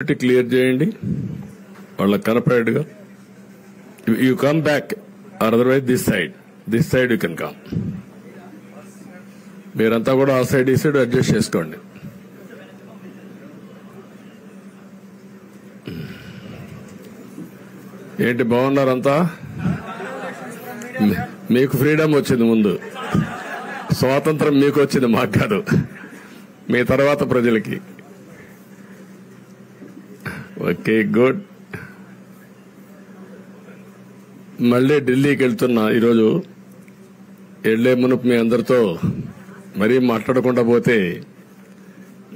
Clear చేయండి వాళ్ళకి కనపడేట్టుగా. You come back or otherwise this side you can come. మీరంతా కూడా ఆ సైడ్ ఈ సైడ్ అడ్జస్ట్ చేసుకోండి. ఏంటి బాగున్నారంతా? మీకు ఫ్రీడమ్ వచ్చింది, ముందు స్వాతంత్రం మీకు వచ్చింది, మాకు కాదు. మీ తర్వాత ప్రజలకి. Okay, good. మళ్ళీ ఢిల్లీకి వెళ్తున్నా ఈరోజు. వెళ్లే మునుపు మీ అందరితో మరీ మాట్లాడకుండా పోతే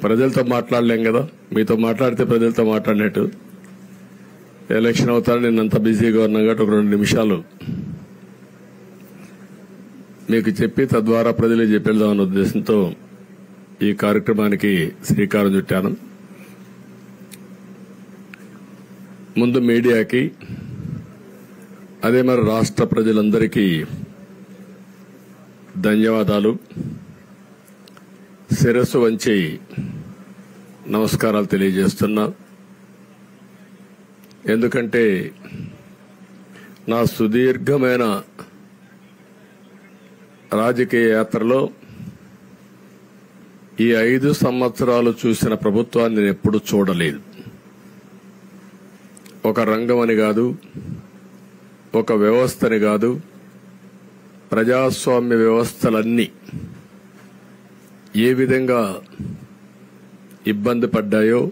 ప్రజలతో మాట్లాడలేం కదా. మీతో మాట్లాడితే ప్రజలతో మాట్లాడినట్టు. ఎలక్షన్ అవుతారని నేనంతా బిజీగా ఉన్నా కాబట్టి ఒక 2 నిమిషాలు మీకు చెప్పి తద్వారా ప్రజలకు చెప్పేద్దామన్న ఉద్దేశంతో ఈ కార్యక్రమానికి శ్రీకారం చుట్టాను. ముందు మీడియాకి, అదే మరి రాష్ట్ర ప్రజలందరికీ ధన్యవాదాలు. శిరస్సు వంచి నమస్కారాలు తెలియజేస్తున్నా. ఎందుకంటే నా సుదీర్ఘమైన రాజకీయ యాత్రలో ఈ 5 సంవత్సరాలు చూసిన ప్రభుత్వాన్ని నేను ఎప్పుడూ చూడలేదు. ఒక రంగం అని కాదు, ఒక వ్యవస్థని కాదు, ప్రజాస్వామ్య వ్యవస్థలన్నీ ఏ విధంగా ఇబ్బంది పడ్డాయో,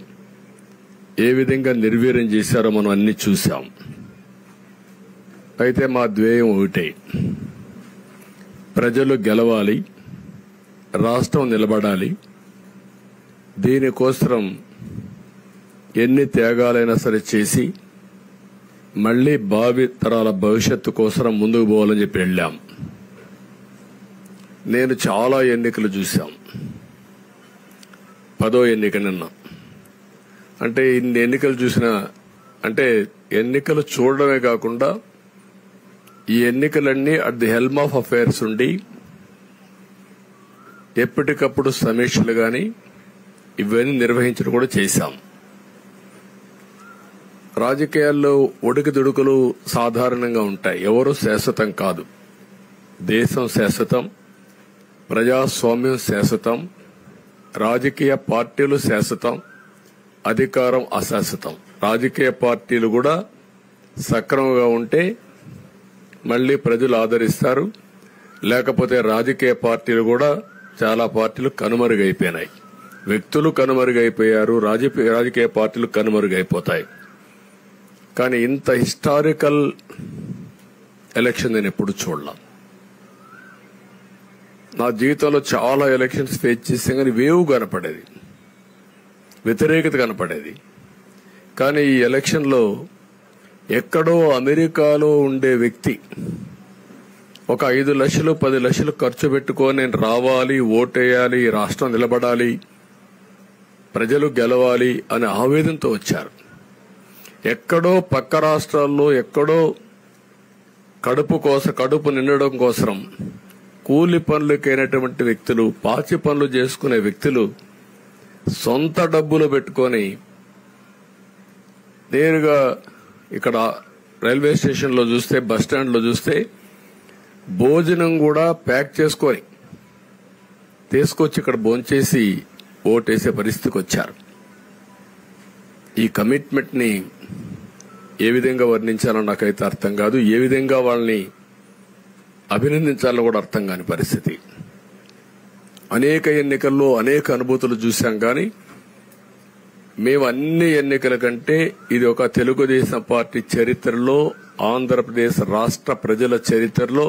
ఏ విధంగా నిర్వీర్యం చేశారో మనం అన్ని చూశాం. అయితే మా ధ్యేయం ఒకటే, ప్రజలు గెలవాలి, రాష్ట్రం నిలబడాలి. దీనికోసం ఎన్ని త్యాగాలైనా సరే చేసి మళ్లీ భావి తరాల భవిష్యత్తు కోసం ముందుకు పోవాలని చెప్పి వెళ్ళాం. నేను చాలా ఎన్నికలు చూశాం. 10వ ఎన్నిక నిన్న. అంటే ఇన్ని ఎన్నికలు చూసినా, అంటే ఎన్నికలు చూడడమే కాకుండా ఈ ఎన్నికలన్నీ at the helm of affairs ఉండి ఎప్పటికప్పుడు సమీక్షలు గాని ఇవన్నీ నిర్వహించడం కూడా చేశాం. రాజకీయాల్లో ఒడికిదుడుకులు సాధారణంగా ఉంటాయి. ఎవరు శాశ్వతం కాదు. దేశం శాశ్వతం, ప్రజాస్వామ్యం శాశ్వతం, రాజకీయ పార్టీలు శాశ్వతం, అధికారం అశాశ్వతం. రాజకీయ పార్టీలు కూడా సక్రమంగా ఉంటే మళ్లీ ప్రజలు ఆదరిస్తారు. లేకపోతే రాజకీయ పార్టీలు కూడా చాలా పార్టీలు కనుమరుగైపోయినాయి. వ్యక్తులు కనుమరుగైపోయారు, రాజకీయ పార్టీలు కనుమరుగైపోతాయి. కానీ ఇంత హిస్టారికల్ ఎలక్షన్ నేను ఎప్పుడు చూడలా. నా జీవితంలో చాలా ఎలక్షన్స్ ఫేస్ చేసాం, కానీ వేవ్ కనపడేది, వ్యతిరేకత కనపడేది. కానీ ఈ ఎలక్షన్లో ఎక్కడో అమెరికాలో ఉండే వ్యక్తి ఒక 5 లక్షలు 10 లక్షలు ఖర్చు పెట్టుకొని నేను రావాలి, ఓటేయాలి, రాష్ట్రం నిలబడాలి, ప్రజలు గెలవాలి అనే ఆవేదనతో వచ్చారు. ఎక్కడో పక్క రాష్ట్రాల్లో ఎక్కడో కడుపు నిండడం కోసం కూలి పనులకైనటువంటి వ్యక్తులు, పాచి పనులు చేసుకునే వ్యక్తులు సొంత డబ్బులు పెట్టుకొని నేరుగా ఇక్కడ రైల్వే స్టేషన్ లో చూస్తే, బస్ స్టాండ్ లో చూస్తే భోజనం కూడా ప్యాక్ చేసుకొని తీసుకొచ్చి ఇక్కడ భోంచేసి ఓటేసే పరిస్థితికి వచ్చారు. ఈ కమిట్మెంట్ ని ఏ విధంగా వర్ణించాలో నాకైతే అర్థం కాదు. ఏ విధంగా వాళ్ళని అభినందించాలో కూడా అర్థం కాని పరిస్థితి. అనేక ఎన్నికల్లో అనేక అనుభూతులు చూశాం. కానీ మేము అన్ని ఎన్నికల కంటే ఇది ఒక తెలుగుదేశం పార్టీ చరిత్రలో, ఆంధ్రప్రదేశ్ రాష్ట్ర ప్రజల చరిత్రలో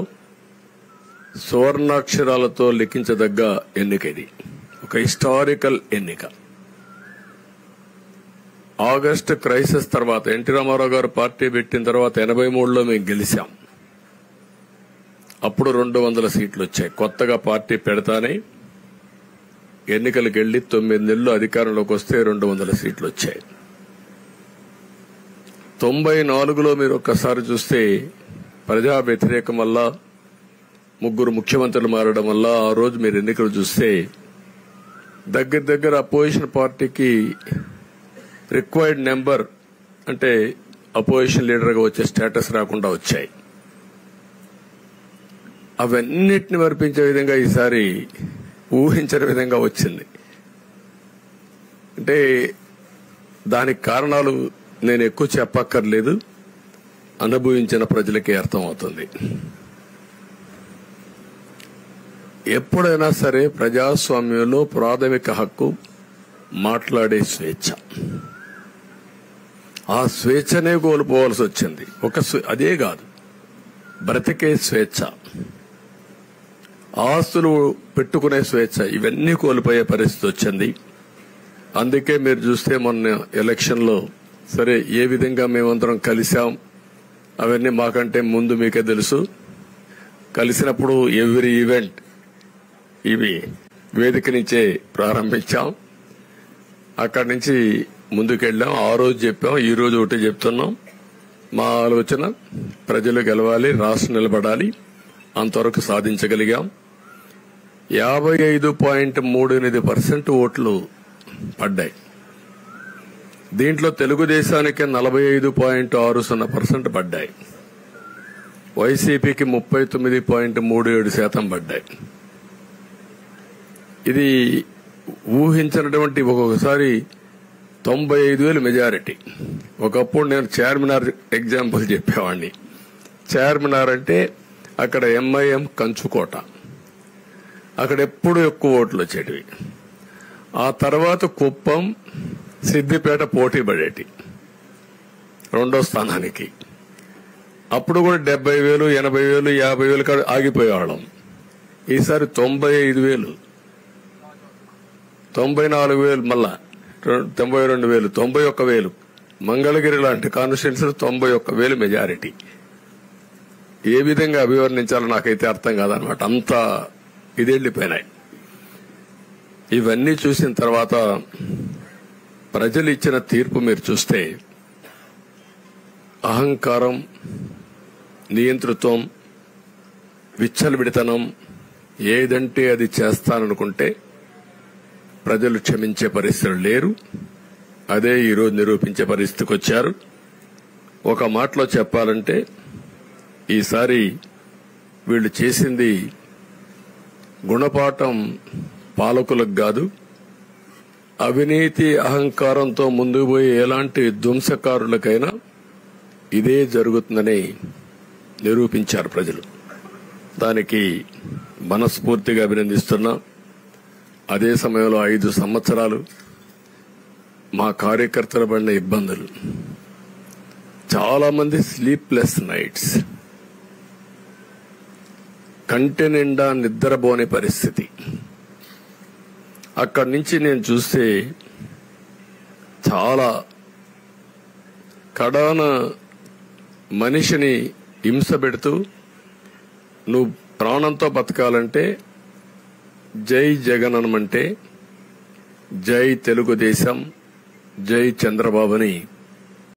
సువర్ణాక్షరాలతో లిఖించదగ్గ ఎన్నిక. ఇది ఒక హిస్టారికల్ ఎన్నిక. ఆగస్టు క్రైసిస్ తర్వాత, ఎన్టీ రామారావు గారు పార్టీ పెట్టిన తర్వాత 83లో మేము గెలిచాం. అప్పుడు 200 సీట్లు వచ్చాయి. కొత్తగా పార్టీ పెడతానే ఎన్నికలకు వెళ్లి 9 నెలలు అధికారంలోకి వస్తే 200 సీట్లు వచ్చాయి. 94లో మీరు ఒక్కసారి చూస్తే ప్రజా వ్యతిరేకం వల్ల 3 ముఖ్యమంత్రులు మారడం వల్ల ఆ రోజు మీరు ఎన్నికలు చూస్తే దగ్గర అపోజిషన్ పార్టీకి రిక్వైర్డ్ నెంబర్ అంటే అపోజిషన్ లీడర్గా వచ్చే స్టేటస్ రాకుండా వచ్చాయి. అవన్నిటిని వర్పించే విధంగా ఈసారి ఊహించని విధంగా వచ్చింది. అంటే దానికి కారణాలు నేను ఎక్కువ చెప్పక్కర్లేదు, అనుభవించిన ప్రజలకే అర్థమవుతుంది. ఎప్పుడైనా సరే ప్రజాస్వామ్యంలో ప్రాథమిక హక్కు మాట్లాడే స్వేచ్ఛ. ఆ స్వేచ్ఛనే కోల్పోవాల్సి వచ్చింది. అదే కాదు, బ్రతికే స్వేచ్ఛ, ఆస్తులు పెట్టుకునే స్వేచ్ఛ, ఇవన్నీ కోల్పోయే పరిస్థితి వచ్చింది. అందుకే మీరు చూస్తే మొన్న ఎలక్షన్ లో సరే ఏ విధంగా మేమందరం కలిశాం అవన్నీ మాకంటే ముందు మీకే తెలుసు. కలిసినప్పుడు ఎవ్రీ ఈవెంట్ ఇవి వేదిక నుంచే ప్రారంభించాం. అక్కడి నుంచి ముందుకెళ్ళాం. ఆ రోజు చెప్పాం, ఈ రోజు ఒకటి చెప్తున్నాం. మా ఆలోచన ప్రజలు గెలవాలి, రాష్ట్రం నిలబడాలి. అంతవరకు సాధించగలిగాం. 55.38% ఓట్లు పడ్డాయి. దీంట్లో తెలుగుదేశానికి 45.60% పడ్డాయి. వైసీపీకి 39.37% పడ్డాయి. ఇది ఊహించినటువంటి ఒక్కొక్కసారి 95,000 మెజారిటీ. ఒకప్పుడు నేను చార్మినార్ ఎగ్జాంపుల్ చెప్పేవాడిని. చార్మినార్ అంటే అక్కడ ఎంఐఎం కంచుకోట, అక్కడ ఎప్పుడు ఎక్కువ ఓట్లు వచ్చేటివి. ఆ తర్వాత కుప్పం, సిద్దిపేట పోటీ పడేటి రెండో స్థానానికి. అప్పుడు కూడా 70,000, 80,000, 50,000 కాడ ఆగిపోయేవాళ్ళం. ఈసారి 95,000, 94,000, మళ్ళా 92,000, 91,000. మంగళగిరి లాంటి కాన్స్టిట్యున్సీలు 91,000 మెజారిటీ. ఏ విధంగా అభివర్ణించాలో నాకైతే అర్థం కాదనమాట. అంత ఇదెళ్లిపోయినాయి. ఇవన్నీ చూసిన తర్వాత ప్రజలు ఇచ్చిన తీర్పు మీరు చూస్తే అహంకారం, నియంతృత్వం, విచ్చలవిడితనం, ఏదంటే అది చేస్తాననుకుంటే ప్రజలు క్షమించే పరిస్థితులు లేరు. అదే ఈరోజు నిరూపించే పరిస్థితికి వచ్చారు. ఒక మాటలో చెప్పాలంటే ఈసారి వీళ్లు చేసింది గుణపాఠం పాలకులకు కాదు, అవినీతి అహంకారంతో ముందుకు పోయి ఎలాంటి ధ్వంసకారులకైనా ఇదే జరుగుతుందని నిరూపించారు ప్రజలు. దానికి మనస్ఫూర్తిగా అభినందిస్తున్నా. అదే సమయంలో 5 సంవత్సరాలు మా కార్యకర్తల పడిన ఇబ్బందులు, చాలా మంది స్లీప్లెస్ నైట్స్, కంటి నిండా నిద్రపోని పరిస్థితి. అక్కడి నుంచి నేను చూస్తే చాలా కడాన మనిషిని హింస పెడుతూ, నువ్వు ప్రాణంతో బతకాలంటే జై జగన్ అనమంటే జై తెలుగుదేశం, జై చంద్రబాబుని